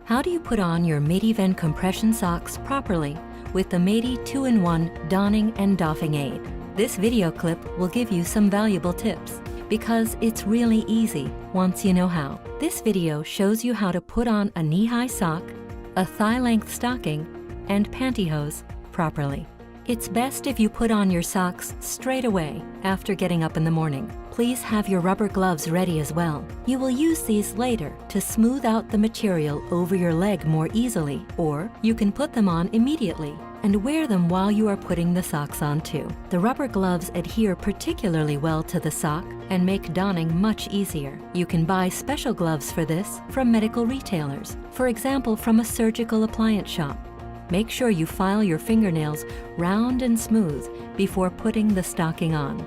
How do you put on your MEDI compression socks properly with the MEDI 2-in-1 donning and doffing aid? This video clip will give you some valuable tips because it's really easy once you know how. This video shows you how to put on a knee-high sock, a thigh-length stocking, and pantyhose properly. It's best if you put on your socks straight away after getting up in the morning. Please have your rubber gloves ready as well. You will use these later to smooth out the material over your leg more easily, or you can put them on immediately and wear them while you are putting the socks on too. The rubber gloves adhere particularly well to the sock and make donning much easier. You can buy special gloves for this from medical retailers, for example from a surgical appliance shop. Make sure you file your fingernails round and smooth before putting the stocking on.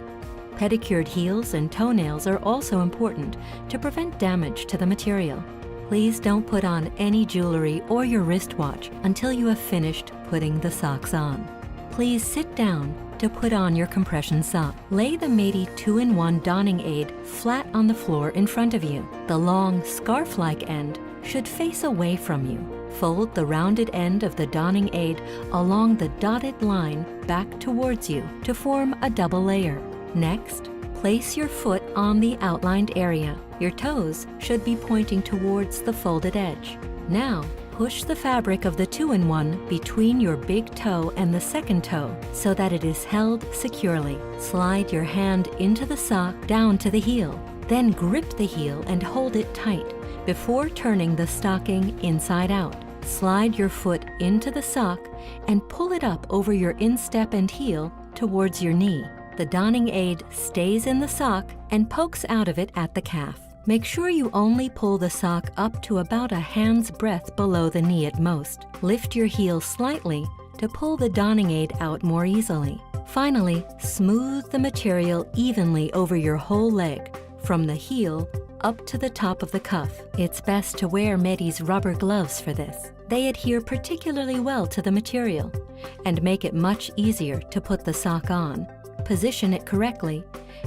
Pedicured heels and toenails are also important to prevent damage to the material. Please don't put on any jewelry or your wristwatch until you have finished putting the socks on. Please sit down to put on your compression sock. Lay the MEDI 2-in-1 donning aid flat on the floor in front of you. The long scarf-like end should face away from you. Fold the rounded end of the donning aid along the dotted line back towards you to form a double layer. Next, place your foot on the outlined area. Your toes should be pointing towards the folded edge. Now, push the fabric of the 2-in-1 between your big toe and the second toe so that it is held securely. Slide your hand into the sock down to the heel. Then grip the heel and hold it tight before turning the stocking inside out. Slide your foot into the sock and pull it up over your instep and heel towards your knee. The donning aid stays in the sock and pokes out of it at the calf. Make sure you only pull the sock up to about a hand's breadth below the knee at most. Lift your heel slightly to pull the donning aid out more easily. Finally, smooth the material evenly over your whole leg, from the heel up to the top of the cuff. It's best to wear MEDI's rubber gloves for this. They adhere particularly well to the material and make it much easier to put the sock on, position it correctly,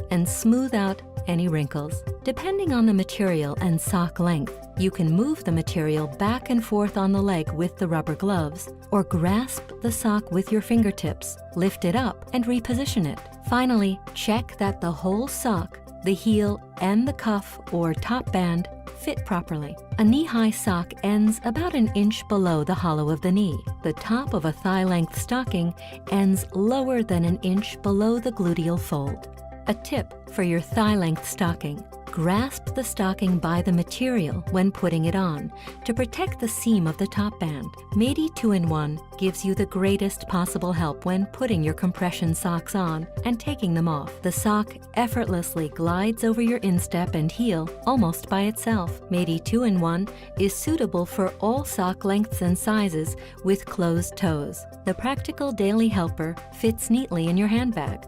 and smooth out any wrinkles. Depending on the material and sock length, you can move the material back and forth on the leg with the rubber gloves, or grasp the sock with your fingertips, lift it up, and reposition it. Finally, check that the whole sock, the heel, and the cuff or top band fit properly. A knee-high sock ends about an inch below the hollow of the knee. The top of a thigh-length stocking ends lower than an inch below the gluteal fold. A tip for your thigh-length stocking: grasp the stocking by the material when putting it on to protect the seam of the top band. MEDI 2-in-1 gives you the greatest possible help when putting your compression socks on and taking them off. The sock effortlessly glides over your instep and heel almost by itself. MEDI 2-in-1 is suitable for all sock lengths and sizes with closed toes. The practical daily helper fits neatly in your handbag,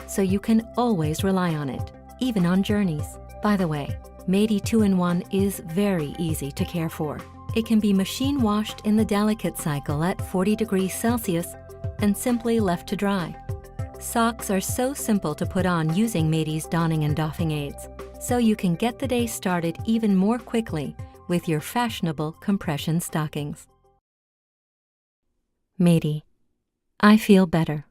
so you can always rely on it, even on journeys. By the way, MEDI 2-in-1 is very easy to care for. It can be machine washed in the delicate cycle at 40 degrees Celsius and simply left to dry. Socks are so simple to put on using MEDI's donning and doffing aids, so you can get the day started even more quickly with your fashionable compression stockings. MEDI. I feel better.